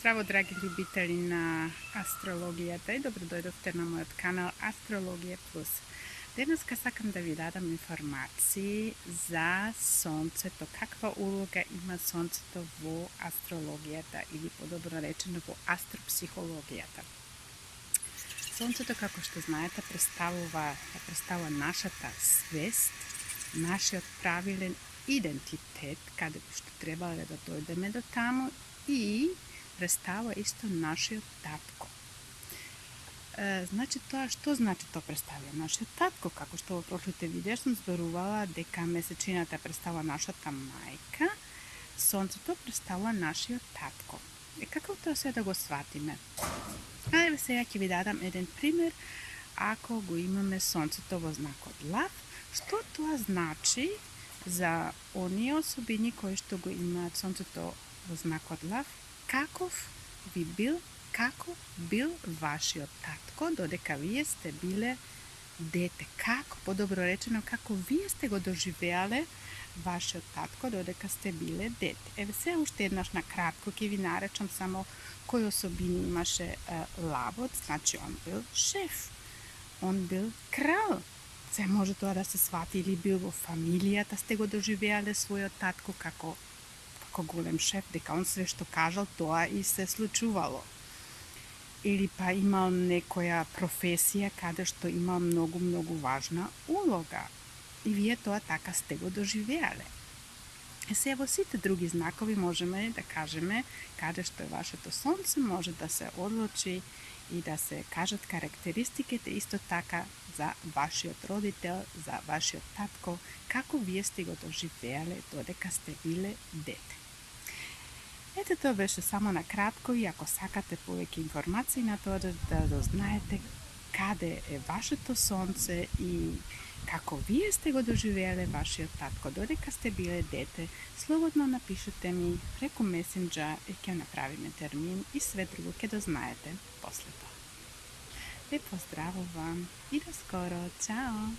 Zdravo, dragi ljubitelji na astrologията и добре дойдохте на моят канал Астрология Плюс. Денес сакам да ви дадам информации за Сонцето. Каква улога има Сонцето во астрологията или по-добро речено во астропсихологията. Сонцето, како што знаете, представува нашата свест, нашиот правилен идентитет, каде што требале да дојдеме до таму, и представува исто нашиот татко. Значи тоа, што значи тоа представува нашиот татко? Како што во прошлите видеа сум зборувала дека месечината представува нашата мајка, Сонцето представува нашиот татко. Како тоа се да го сватиме? Еве сега ќе ви дадам еден пример. Ако го имаме Сонцето во знакот Лав, што тоа значи за оние особини кои што го имаат Сонцето во знакот Лав, како бил вашиот татко додека вие сте биле дете? Како, подобро речено, како вие сте го доживеале вашиот татко додека сте биле дете? Еве се уште еднаш на кратко ќе ви наречам само кои особини имаше Лавот. Значи он бил шеф, он бил крал. Се може тоа да се свати, или бил во фамилијата, сте го доживеале својот татко како голем шеф, дека он све што кажал, тоа и се случувало. Или па имал некоја професија каде што имал многу важна улога. И вие тоа така сте го доживеале. Се во сите други знакови можеме да кажеме каде што е вашето сонце, може да се одлучи и да се кажат карактеристиките исто така за вашиот родител, за вашиот татко, како вие сте го доживеале додека сте биле дете. Ете, тоа беше само на кратко, и ако сакате повеќе информации на тоа да знаете каде е вашето сонце и како вие сте го доживеале вашиот татко додека сте биле дете, слободно напишете ми преку месенџер и ќе направиме термин и све друго ќе дознаете после тоа. Ве поздравувам и до скоро, чао!